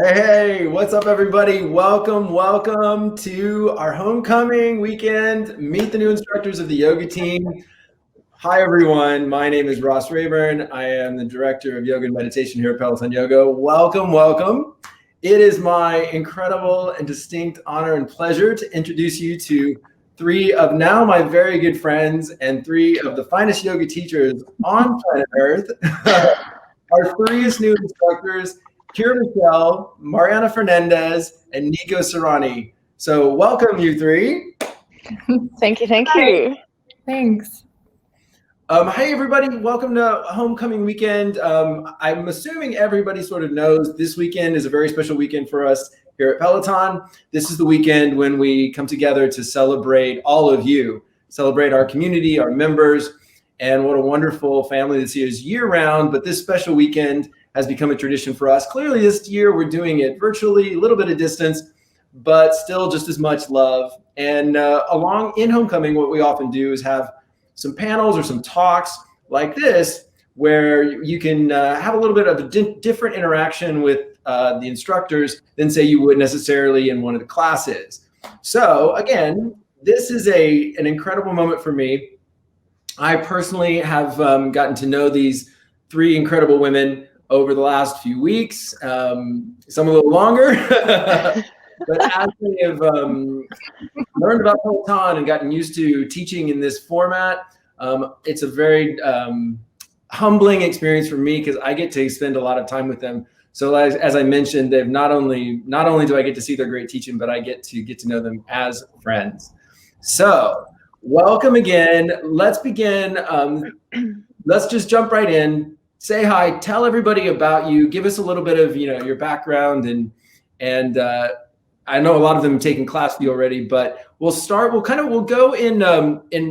Hey, what's up, everybody? Welcome to our homecoming weekend. Meet the new instructors of the yoga team. Hi, everyone. My name is Ross Rayburn. I am the director of yoga and meditation here at Peloton Yoga. Welcome. It is my incredible and distinct honor and pleasure to introduce you to three of now my very good friends and three of the finest yoga teachers on planet Earth. Our three new instructors, Kirra Michel, Mariana Fernández, and Nico Sarani. So welcome, you three. Thank you. Thanks. Hey, everybody. Welcome to Homecoming Weekend. I'm assuming everybody sort of knows this weekend is a very special weekend for us here at Peloton. This is the weekend when we come together to celebrate all of you, celebrate our community, our members, and what a wonderful family this is year-round. But this special weekend has become a tradition for us. Clearly, this year we're doing it virtually, a little bit of distance, but still just as much love. And along in Homecoming, what we often do is have some panels or some talks like this, where you can have a little bit of a different interaction with the instructors than, say, you would necessarily in one of the classes. So again, this is an incredible moment for me. I personally have gotten to know these three incredible women over the last few weeks, some a little longer. But as we have learned about Peloton and gotten used to teaching in this format, it's a very humbling experience for me because I get to spend a lot of time with them. So as I mentioned, they've not only do I get to see their great teaching, but I get to know them as friends. So welcome again. Let's begin. Let's just jump right in. Say hi. Tell everybody about you. Give us a little bit of your background and I know a lot of them have taken class with you already, but we'll start. We'll go in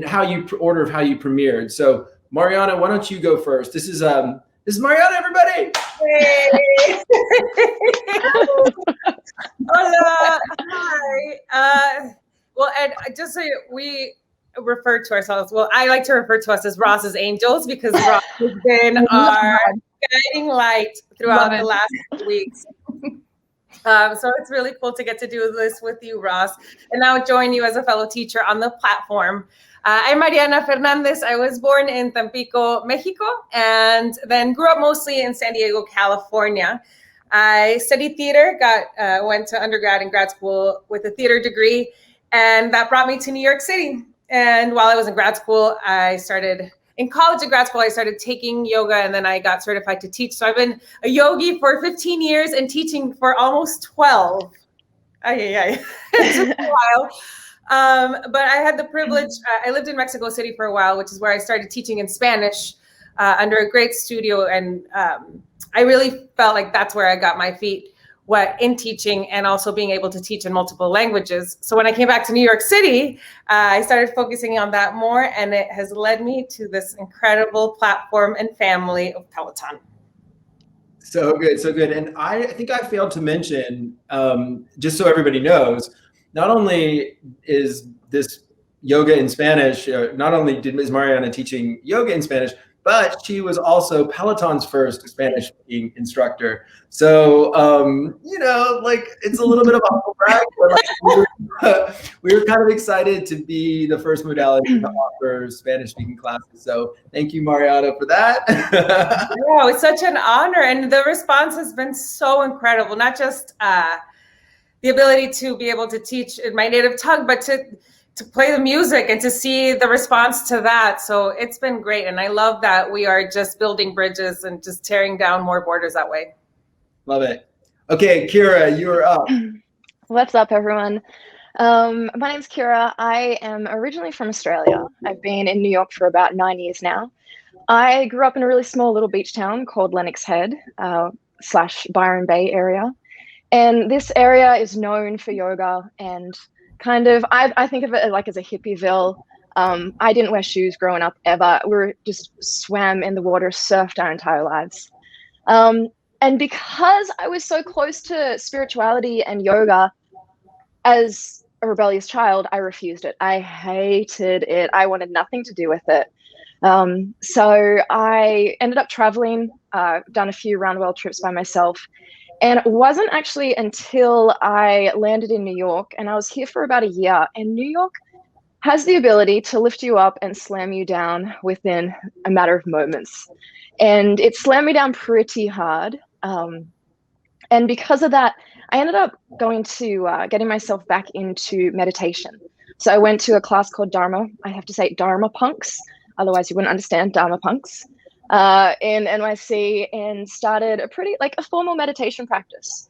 how you order of how you premiered. So Mariana, why don't you go first? This is Mariana, everybody. Hey. Hola. Hi. Well, and just so we refer to ourselves, well, I like to refer to us as Ross's Angels because Ross has been our guiding light throughout the last weeks. So it's really cool to get to do this with you, Ross, and now join you as a fellow teacher on the platform. I'm Mariana Fernández. I was born in Tampico, Mexico, and then grew up mostly in San Diego, California. I studied theater, went to undergrad and grad school with a theater degree, and that brought me to New York City. And while I was in grad school, in college and grad school, I started taking yoga, and then I got certified to teach. So I've been a yogi for 15 years and teaching for almost 12. It took a while. But I had the privilege, I lived in Mexico City for a while, which is where I started teaching in Spanish under a great studio. And I really felt like that's where I got my feet wet in teaching and also being able to teach in multiple languages. So when I came back to New York City, I started focusing on that more, and it has led me to this incredible platform and family of Peloton. So good. And I think I failed to mention, just so everybody knows, not only is this yoga in Spanish, not only is Mariana teaching yoga in Spanish, but she was also Peloton's first Spanish-speaking instructor. So, it's a little bit of a humble brag, but we were kind of excited to be the first modality to offer Spanish-speaking classes. So thank you, Mariana, for that. Yeah, it's such an honor. And the response has been so incredible, not just the ability to be able to teach in my native tongue, but to play the music and to see the response to that. So it's been great. And I love that we are just building bridges and just tearing down more borders that way. Love it. Okay, Kirra, you're up. What's up, everyone? My name's Kirra. I am originally from Australia. I've been in New York for about 9 years now. I grew up in a really small little beach town called Lennox Head / Byron Bay area. And this area is known for yoga and I think of it like as a hippieville. I didn't wear shoes growing up ever. We just swam in the water, surfed our entire lives. And because I was so close to spirituality and yoga as a rebellious child, I refused it. I hated it. I wanted nothing to do with it. So I ended up traveling, done a few round world trips by myself. And it wasn't actually until I landed in New York, and I was here for about a year, and New York has the ability to lift you up and slam you down within a matter of moments. And it slammed me down pretty hard. And because of that, I ended up going to getting myself back into meditation. So I went to a class called Dharma. I have to say Dharma Punks, otherwise you wouldn't understand Dharma Punks, in NYC, and started a formal meditation practice.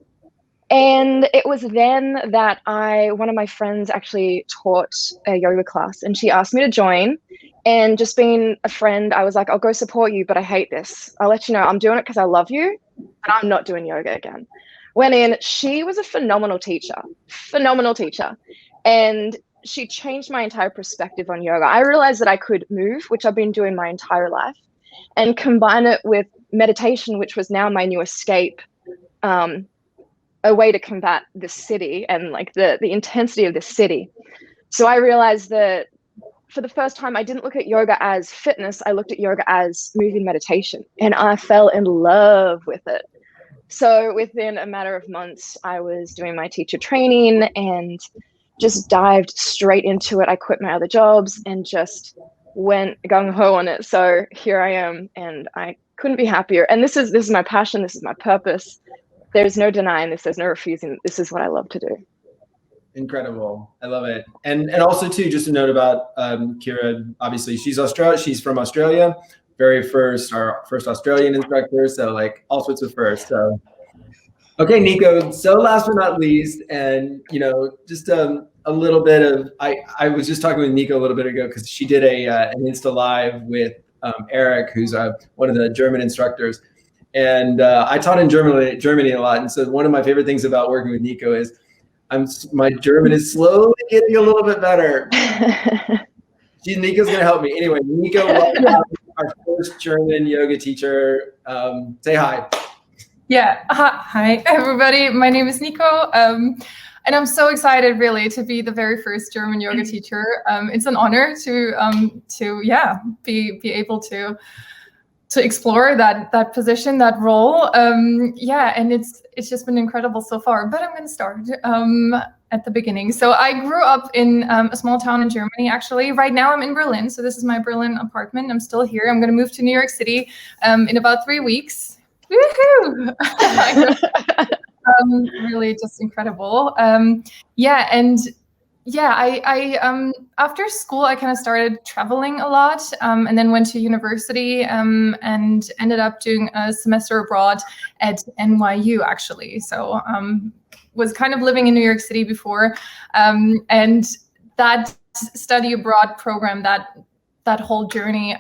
And it was then that one of my friends actually taught a yoga class, and she asked me to join. And just being a friend, I was like, I'll go support you, but I hate this. I'll let you know I'm doing it because I love you, but I'm not doing yoga again. Went in, she was a phenomenal teacher. And she changed my entire perspective on yoga. I realized that I could move, which I've been doing my entire life, and combine it with meditation, which was now my new escape, a way to combat the city and like the intensity of the city. So I realized that for the first time, I didn't look at yoga as fitness. I looked at yoga as moving meditation, and I fell in love with it. So within a matter of months, I was doing my teacher training and just dived straight into it. I quit my other jobs and just went gung-ho on it. So here I am, and I couldn't be happier. And this is my passion. This is my purpose. There's no denying this. There's no refusing. This is what I love to do. Incredible. I love it. And also too, just a note about Kirra, obviously she's from Australia, our first Australian instructor. So like all sorts of firsts. So, okay, Nico, so last but not least, and just a little bit of, I was just talking with Nico a little bit ago, because she did an Insta Live with Eric, who's one of the German instructors. And I taught in Germany a lot. And so one of my favorite things about working with Nico is my German is slowly getting a little bit better. Nico's going to help me. Anyway, Nico, welcome, our first German yoga teacher. Say hi. Yeah, hi everybody. My name is Nico. And I'm so excited really to be the very first German yoga teacher. It's an honor to be able to explore that position, that role. And it's just been incredible so far. But I'm going to start at the beginning. So I grew up in a small town in Germany, actually. Right now I'm in Berlin. So this is my Berlin apartment. I'm still here. I'm going to move to New York City in about 3 weeks. Woohoo! Really just incredible. I after school, I kind of started traveling a lot, and then went to university and ended up doing a semester abroad at NYU, actually. So was kind of living in New York City before, and that study abroad program, that whole journey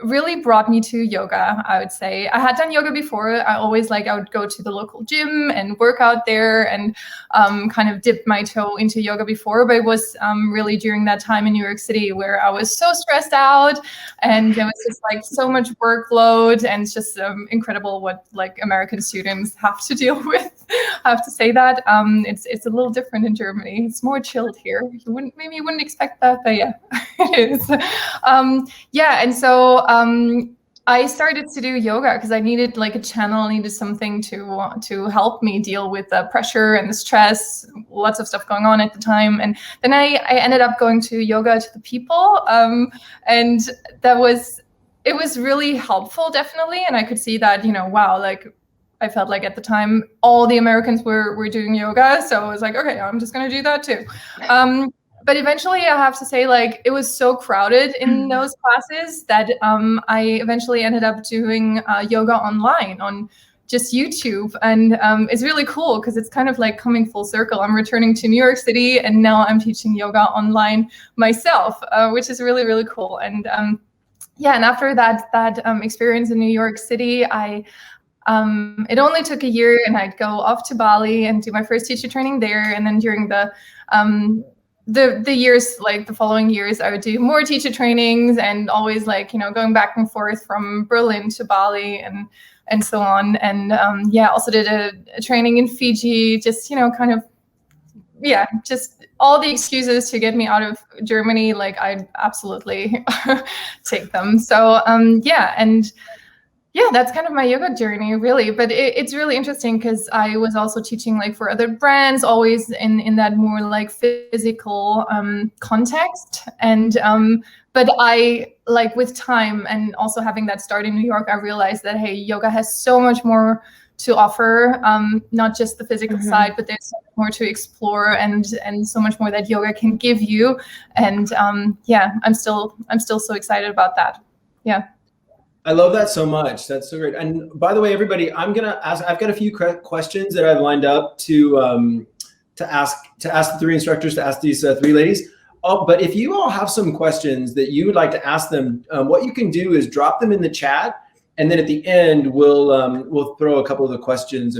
really brought me to yoga, I would say. I had done yoga before. I would go to the local gym and work out there and kind of dip my toe into yoga before. But it was really during that time in New York City where I was so stressed out, and it was just like so much workload, and it's just incredible what like American students have to deal with. I have to say that it's a little different in Germany. It's more chilled here. You wouldn't expect that, but yeah, it is. And so I started to do yoga because I needed like a channel, needed something to help me deal with the pressure and the stress, lots of stuff going on at the time. And then I ended up going to yoga to the people, and it was really helpful, definitely. And I could see that, wow, like I felt like at the time all the Americans were doing yoga, so I was like, okay, I'm just gonna do that too. But eventually, I have to say, like, it was so crowded in those classes that I eventually ended up doing yoga online on just YouTube. And it's really cool because it's kind of like coming full circle. I'm returning to New York City, and now I'm teaching yoga online myself, which is really, really cool. And and after that experience in New York City, it only took a year, and I'd go off to Bali and do my first teacher training there. And then during the years, like the following years, I would do more teacher trainings, and always like, going back and forth from Berlin to Bali and so on. And also did a training in Fiji, just, just all the excuses to get me out of Germany. Like I'd absolutely take them. So, and Yeah, that's kind of my yoga journey, really. But it's really interesting because I was also teaching like for other brands, always in that more like physical context. And but I like with time and also having that start in New York, I realized that hey, yoga has so much more to offer, not just the physical side, but there's so much more to explore and so much more that yoga can give you. And yeah, I'm still so excited about that. Yeah. I love that so much. That's so great. And by the way, everybody, I've got a few questions that I've lined up to ask the three instructors, to ask these three ladies. Oh, but if you all have some questions that you would like to ask them, what you can do is drop them in the chat, and then at the end we'll throw a couple of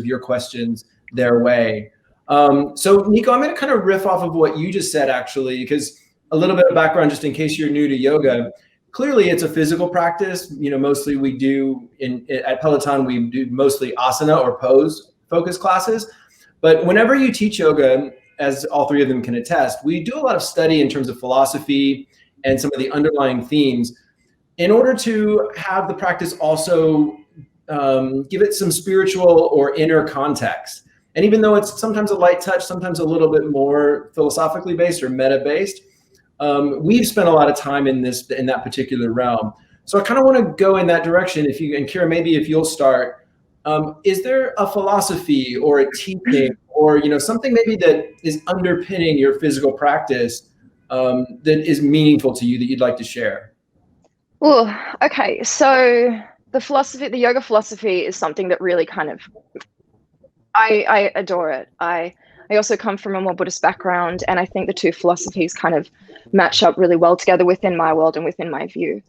your questions their way. So Nico, I'm going to kind of riff off of what you just said, actually, because a little bit of background, just in case you're new to yoga. Clearly, it's a physical practice. Mostly we do at Peloton, we do mostly asana or pose focus classes. But whenever you teach yoga, as all three of them can attest, we do a lot of study in terms of philosophy and some of the underlying themes in order to have the practice also give it some spiritual or inner context. And even though it's sometimes a light touch, sometimes a little bit more philosophically based or meta based, we've spent a lot of time in that particular realm. So I kind of want to go in that direction. And Kirra, maybe if you'll start, is there a philosophy or a teaching or something maybe that is underpinning your physical practice that is meaningful to you that you'd like to share? Oh, okay. So the yoga philosophy is something that really kind of, I adore it. I also come from a more Buddhist background, and I think the two philosophies kind of match up really well together within my world and within my view.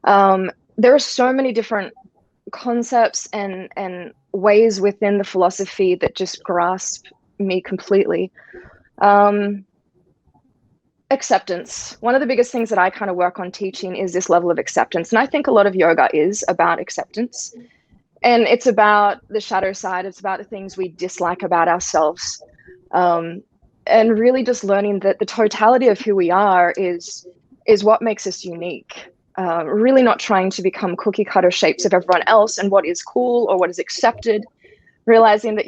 There are so many different concepts and ways within the philosophy that just grasp me completely. Acceptance. One of the biggest things that I kind of work on teaching is this level of acceptance. And I think a lot of yoga is about acceptance. And it's about the shadow side. It's about the things we dislike about ourselves. And really just learning that the totality of who we are is what makes us unique. Really not trying to become cookie cutter shapes of everyone else and what is cool or what is accepted. Realizing that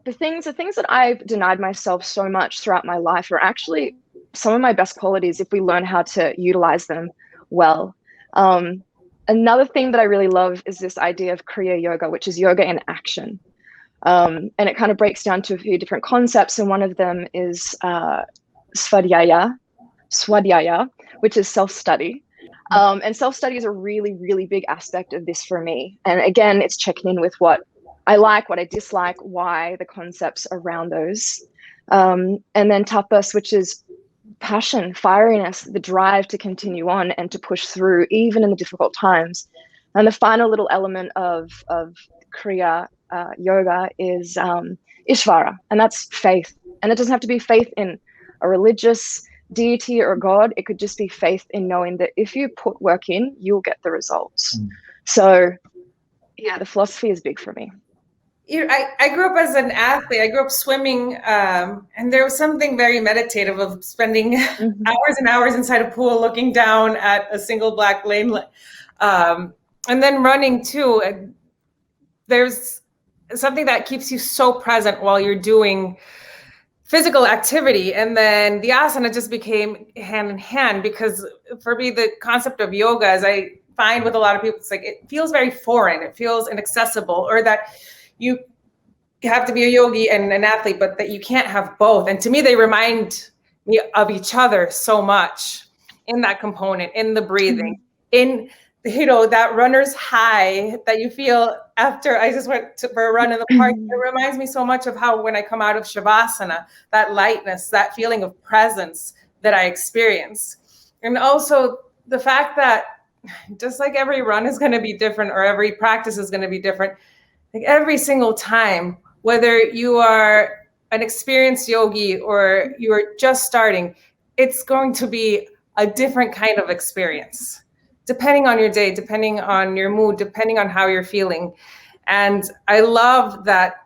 the things that I've denied myself so much throughout my life are actually some of my best qualities if we learn how to utilize them well. Another thing that I really love is this idea of Kriya Yoga, which is yoga in action. And it kind of breaks down to a few different concepts. And one of them is swadhyaya, which is self-study. And self-study is a really, really big aspect of this for me. And again, it's checking in with what I like, what I dislike, why, the concepts around those. And then tapas, which is passion, fieriness, the drive to continue on and to push through even in the difficult times. And the final little element of Kriya Yoga is Ishvara, and that's faith. And it doesn't have to be faith in a religious deity or God. It could just be faith in knowing that if you put work in, you'll get the results. So yeah, the philosophy is big for me. I grew up as an athlete. I grew up swimming, and there was something very meditative of spending hours and hours inside a pool looking down at a single black lane, and then running too. And there's something that keeps you so present while you're doing physical activity. And then the asana just became hand in hand, because for me, the concept of yoga, as I find with a lot of people, it's like it feels very foreign. It feels inaccessible, or that you have to be a yogi and an athlete, but that you can't have both. And to me, they remind me of each other so much in that component, in the breathing, in that runner's high that you feel after I just went for a run in the park. It reminds me so much of how when I come out of Shavasana, that lightness, that feeling of presence that I experience. And also the fact that just like every run is going to be different, or every practice is going to be different, like every single time, whether you are an experienced yogi or you're just starting, it's going to be a different kind of experience, depending on your day, depending on your mood, depending on how you're feeling. And I love that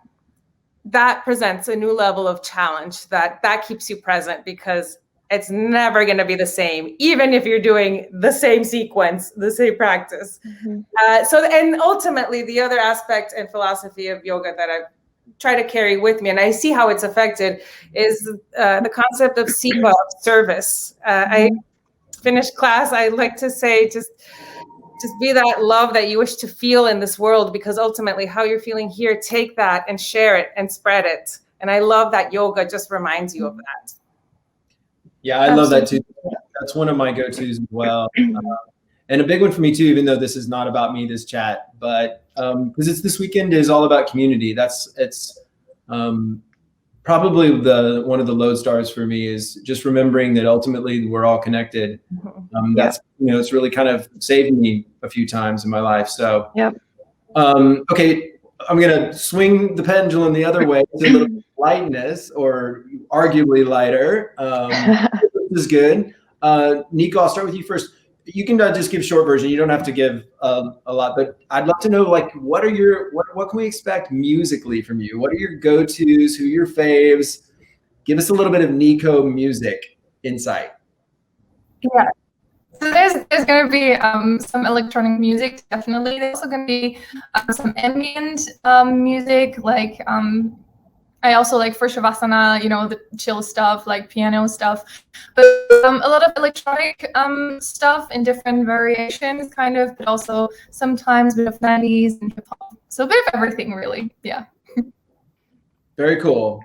presents a new level of challenge, that keeps you present, because it's never going to be the same, even if you're doing the same sequence, the same practice. And ultimately, the other aspect and philosophy of yoga that I've tried to carry with me, and I see how it's affected, is the concept of seva, of service. I finished class, I like to say, just be that love that you wish to feel in this world, because ultimately how you're feeling here, take that and share it and spread it. And I love that yoga just reminds you of that. Yeah, I love that too. That's one of my go-tos as well. And a big one for me too, even though this is not about me, this chat, but because it's this weekend is all about community. It's probably one of the lodestars for me is just remembering that ultimately we're all connected. That's, it's really kind of saved me a few times in my life. So, okay, I'm going to swing the pendulum the other way to a little lightness, or arguably lighter. This is good. Nico, I'll start with you first. You can just give short version. You don't have to give a lot, but I'd love to know, like, what can we expect musically from you? What are your go-tos? Who are your faves? Give us a little bit of Nico music insight. Yeah. So there's going to be some electronic music, definitely. There's also going to be some ambient music, like I also like for Shavasana, the chill stuff, like piano stuff, but a lot of electronic stuff in different variations, kind of, but also sometimes a bit of 90s and hip hop. So a bit of everything, really. Yeah. Very cool.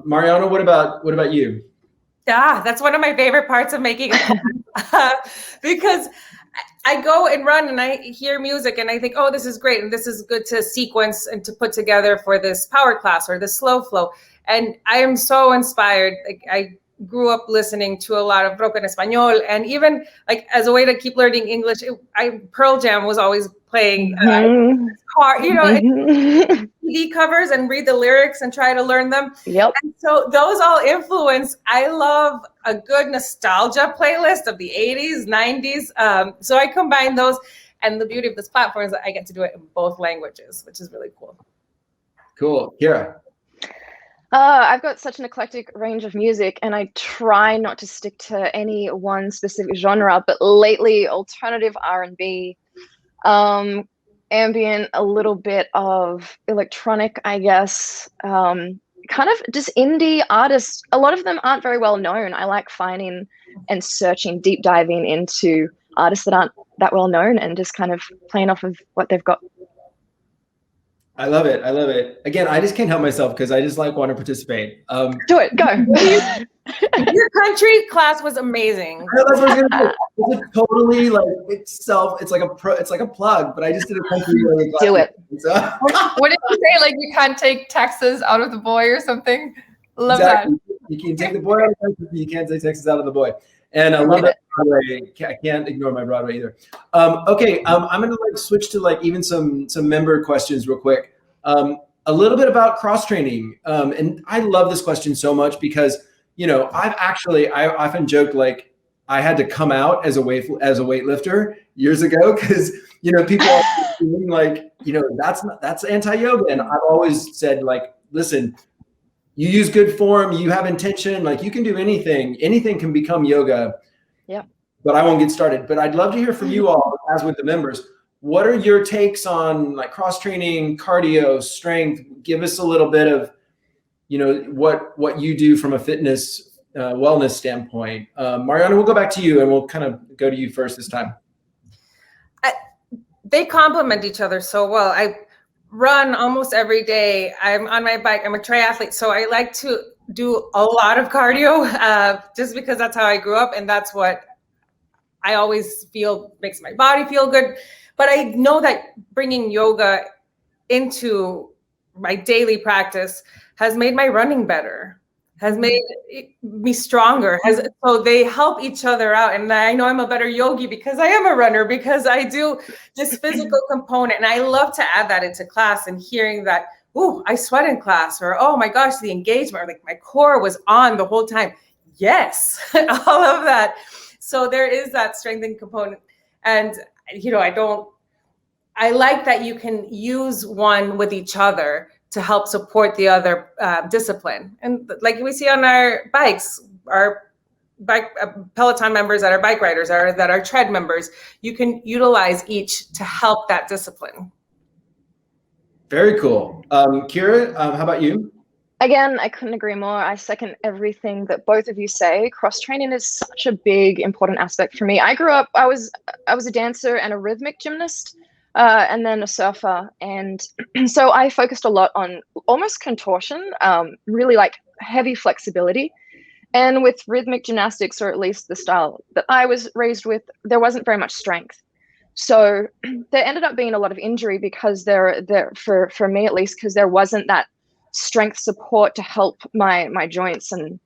Mariana, what about you? Yeah, that's one of my favorite parts of making a class, because I go and run and I hear music and I think, oh, this is great. And this is good to sequence and to put together for this power class or the slow flow. And I am so inspired. Like, I grew up listening to a lot of rock en español, and even like as a way to keep learning English, Pearl Jam was always playing CD covers and read the lyrics and try to learn them. Yep. And so those all influence. I love a good nostalgia playlist of the 80s, 90s. So I combine those, and the beauty of this platform is that I get to do it in both languages, which is really cool. Cool. Kirra. I've got such an eclectic range of music, and I try not to stick to any one specific genre, but lately alternative R&B, ambient, a little bit of electronic, I guess, kind of just indie artists. A lot of them aren't very well known. I like finding and searching, deep diving into artists that aren't that well known and just kind of playing off of what they've got. I love it. I love it. Again, I just can't help myself because I just want to participate. Do it. Go. Your country class was amazing. I know, that's what I was gonna do. It's totally like itself. It's like a plug, but I just did a country yoga class. Do it. So. What did you say? Like, you can't take Texas out of the boy or something? Love exactly. that. You can take the boy out of Texas, but you can't take Texas out of the boy. And I love that Broadway. I can't ignore my Broadway either. Okay, I'm gonna switch to even some member questions real quick. A little bit about cross training, and I love this question so much because I often joked I had to come out as a weightlifter years ago because people are doing that's anti-yoga, and I've always said listen. You use good form, you have intention, you can do anything. Anything can become yoga. Yeah. But I won't get started. But I'd love to hear from you all, as with the members. What are your takes on cross-training, cardio, strength? Give us a little bit of, what you do from a fitness wellness standpoint. Mariana, we'll go back to you and we'll kind of go to you first this time. They complement each other so well. I run almost every day. I'm on my bike. I'm a triathlete. So I like to do a lot of cardio just because that's how I grew up. And that's what I always feel makes my body feel good. But I know that bringing yoga into my daily practice has made my running better, has made me stronger. So they help each other out. And I know I'm a better yogi because I am a runner, because I do this physical component. And I love to add that into class, and hearing that, ooh, I sweat in class, or, oh my gosh, the engagement, or my core was on the whole time. Yes, all of that. So there is that strengthening component. And, I like that you can use one with each other to help support the other discipline. And like we see on our bikes, our Peloton members that are bike riders or that are tread members, you can utilize each to help that discipline. Very cool. Kirra, how about you? Again, I couldn't agree more. I second everything that both of you say. Cross training is such a big, important aspect for me. I grew up, I was a dancer and a rhythmic gymnast, and then a surfer. And so I focused a lot on almost contortion, really like heavy flexibility. And with rhythmic gymnastics, or at least the style that I was raised with, there wasn't very much strength. So there ended up being a lot of injury because for me at least, because there wasn't that strength support to help my joints. And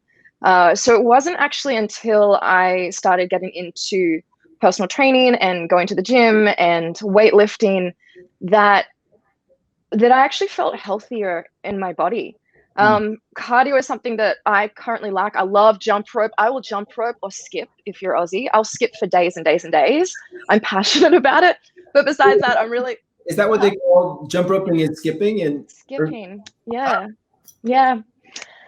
so it wasn't actually until I started getting into personal training and going to the gym and weightlifting that I actually felt healthier in my body. Cardio is something that I currently lack. I love jump rope. I will jump rope or skip if you're Aussie. I'll skip for days and days and days. I'm passionate about it. But besides that, I'm really... Is that what they call jump roping and skipping? Skipping, yeah.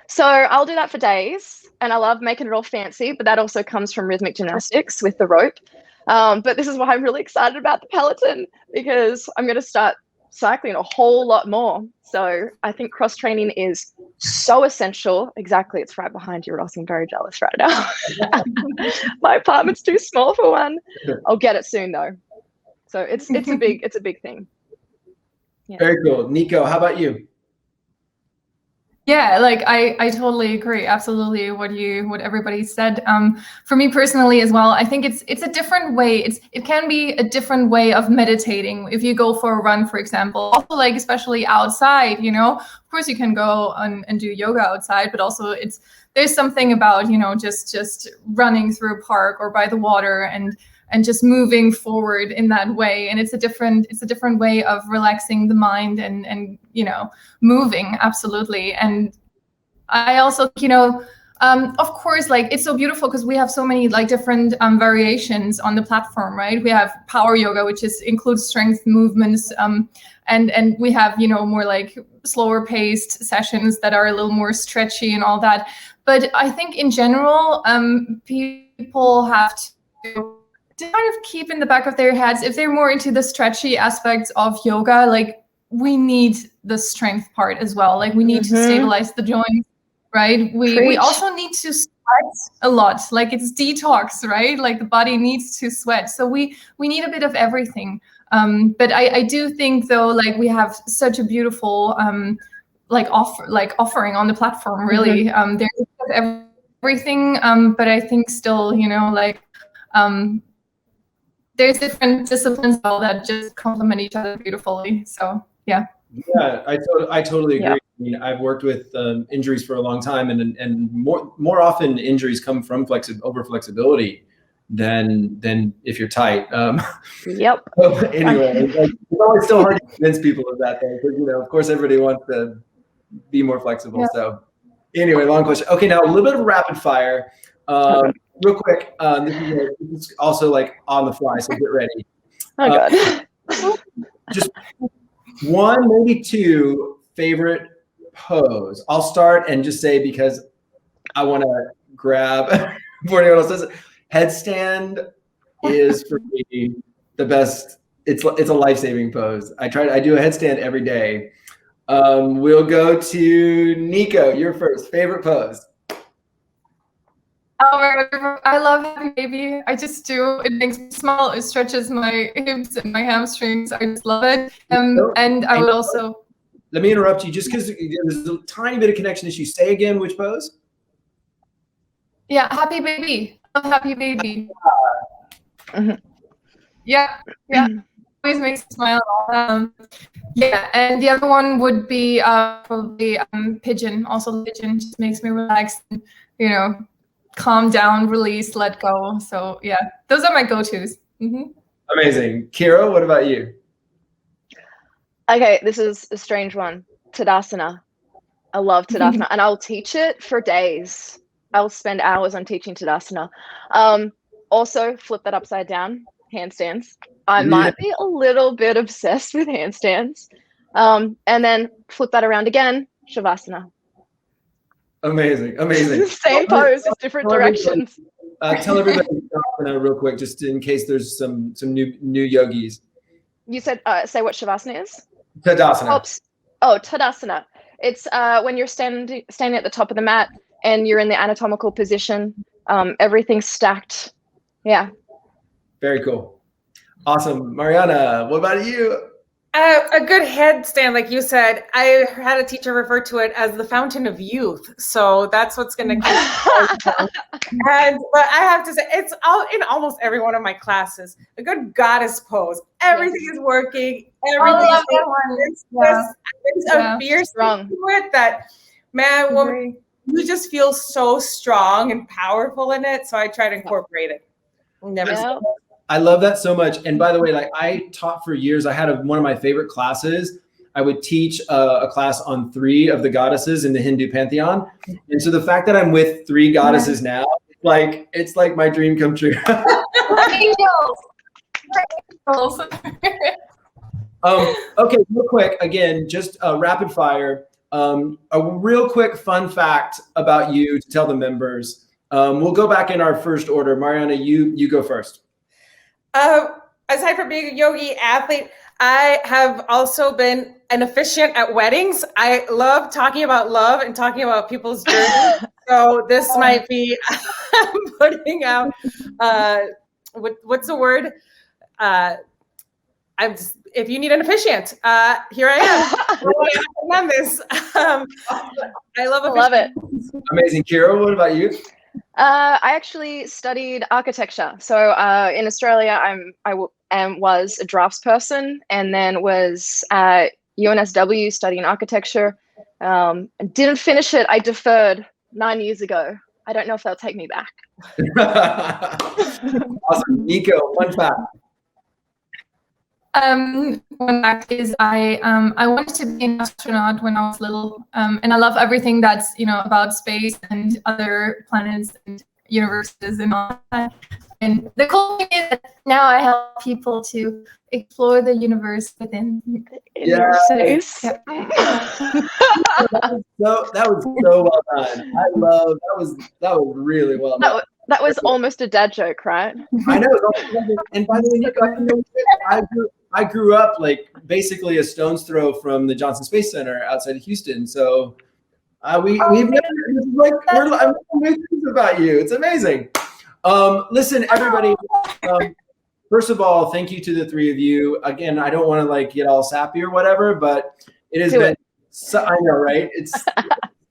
So I'll do that for days, and I love making it all fancy, but that also comes from rhythmic gymnastics with the rope. But this is why I'm really excited about the Peloton, because I'm going to start cycling a whole lot more. So I think cross training is so essential. Exactly, it's right behind you, Ross. I'm very jealous right now. My apartment's too small for one. I'll get it soon though. So it's a big thing. Yeah. Very cool. Nico, how about you? Yeah, like I totally agree. Absolutely what everybody said. For me personally as well, I think it's a different way. It can be a different way of meditating. If you go for a run, for example, also like especially outside, of course you can go and do yoga outside, but also there's something about, just running through a park or by the water and just moving forward in that way. And it's a different way of relaxing the mind and moving, absolutely. And I also, of course, like it's so beautiful because we have so many like different variations on the platform, right? We have power yoga, which includes strength movements, and we have, more like slower paced sessions that are a little more stretchy and all that. But I think in general, people have to kind of keep in the back of their heads, if they're more into the stretchy aspects of yoga, like we need the strength part as well. Like we need to stabilize the joints, right? We also need to sweat a lot. Like it's detox, right? Like the body needs to sweat. So we need a bit of everything. But I do think though, like we have such a beautiful offering on the platform, really. There's everything, but I think still, there's different disciplines that just complement each other beautifully. So yeah. Yeah, I totally agree. Yeah. I mean, I've worked with injuries for a long time, and more often injuries come from over flexibility than if you're tight. Yep. So anyway, it's always still hard to convince people of that, though, because of course everybody wants to be more flexible. Yeah. So anyway, long question. Okay, now a little bit of rapid fire. Real quick, this is also like on the fly, so get ready. Oh God. Just one, maybe two favorite pose. I'll start and just say, because I want to grab before anyone else says it. Headstand is for me the best. It's a life-saving pose. I do a headstand every day. We'll go to Nico. You're first. Favorite pose. Oh, I love Happy Baby. I just do. It makes me smile. It stretches my hips and my hamstrings. I just love it. And I would also. Let me interrupt you just because there's a tiny bit of connection issue. Say again which pose? Yeah, Happy Baby. I love Happy Baby. Yeah. Always makes me smile. Yeah, and the other one would be probably Pigeon. Also, Pigeon just makes me relax. And, calm down, release, let go. So yeah, those are my go-tos. Amazing. Kirra, what about you? Okay, this is a strange one. Tadasana. I love Tadasana, and I'll teach it for days. I'll spend hours on teaching Tadasana. Also, flip that upside down, handstands. I might be a little bit obsessed with handstands. And then flip that around again, Shavasana. Amazing. Same pose, just different directions. Tell everybody real quick, just in case there's some new yogis. You said, say what Shavasana is? Tadasana. Tadasana. It's when you're standing at the top of the mat and you're in the anatomical position. Everything's stacked. Yeah. Very cool. Awesome. Mariana, what about you? A good headstand, like you said. I had a teacher refer to it as the fountain of youth. So that's what's going to keep. But I have to say, it's all in almost every one of my classes. A good goddess pose. Everything is working. Everything is there's a fierce to it that, man, woman, you just feel so strong and powerful in it. So I try to incorporate it. I love that so much. And by the way, like I taught for years. I had one of my favorite classes. I would teach a class on 3 of the goddesses in the Hindu pantheon. And so the fact that I'm with 3 goddesses now, like it's like my dream come true. Okay, real quick, again, just rapid fire. A real quick fun fact about you to tell the members. We'll go back in our first order. Mariana, you go first. Aside from being a yogi athlete, I have also been an officiant at weddings. I love talking about love and talking about people's journeys. So this might be putting out, what's the word? If you need an officiant, here I am. Fernández. I love it. Amazing. Kirra, what about you? I actually studied architecture. So in Australia, I was a draftsperson, and then was at UNSW studying architecture. Didn't finish it. I deferred 9 years ago. I don't know if they'll take me back. Awesome. Nico, one fact. One fact is I wanted to be an astronaut when I was little, and I love everything that's about space and other planets and universes and all that. And the cool thing is that now I help people to explore the universe within universities. Yeah. That was so well done. I love that was really well done. That was almost a dad joke, right? I know. And by the way, Nico, I grew up like basically a stone's throw from the Johnson Space Center outside of Houston. So we're amazing about you. It's amazing. Listen, everybody. First of all, thank you to the 3 of you. Again, I don't want to like get all sappy or whatever, but it has been. So, I know, right?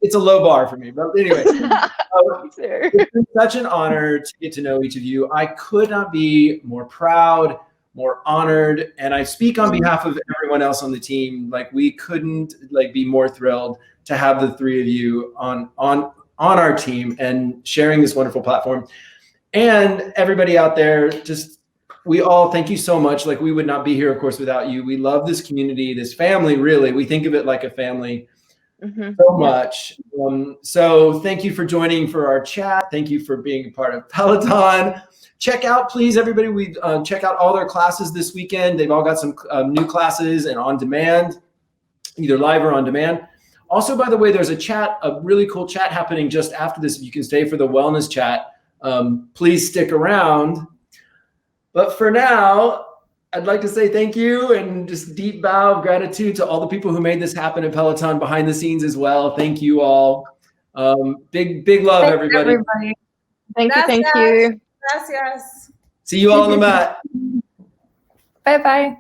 It's a low bar for me, but anyway, it's been such an honor to get to know each of you. I could not be more proud, more honored, and I speak on behalf of everyone else on the team. Like we couldn't like be more thrilled to have the 3 of you on our team and sharing this wonderful platform. And everybody out there, we all thank you so much. Like we would not be here, of course, without you. We love this community, this family. Really, we think of it like a family. So much. So thank you for joining for our chat. Thank you for being a part of Peloton. Check out, please, everybody. We check out all their classes this weekend. They've all got some new classes and on demand, either live or on demand. Also, by the way, there's a really cool chat happening just after this. If you can stay for the wellness chat, please stick around. But for now, I'd like to say thank you and just deep bow of gratitude to all the people who made this happen at Peloton behind the scenes as well. Thank you all. Big love, everybody. Thank you. Gracias. See you all on the mat. Bye-bye.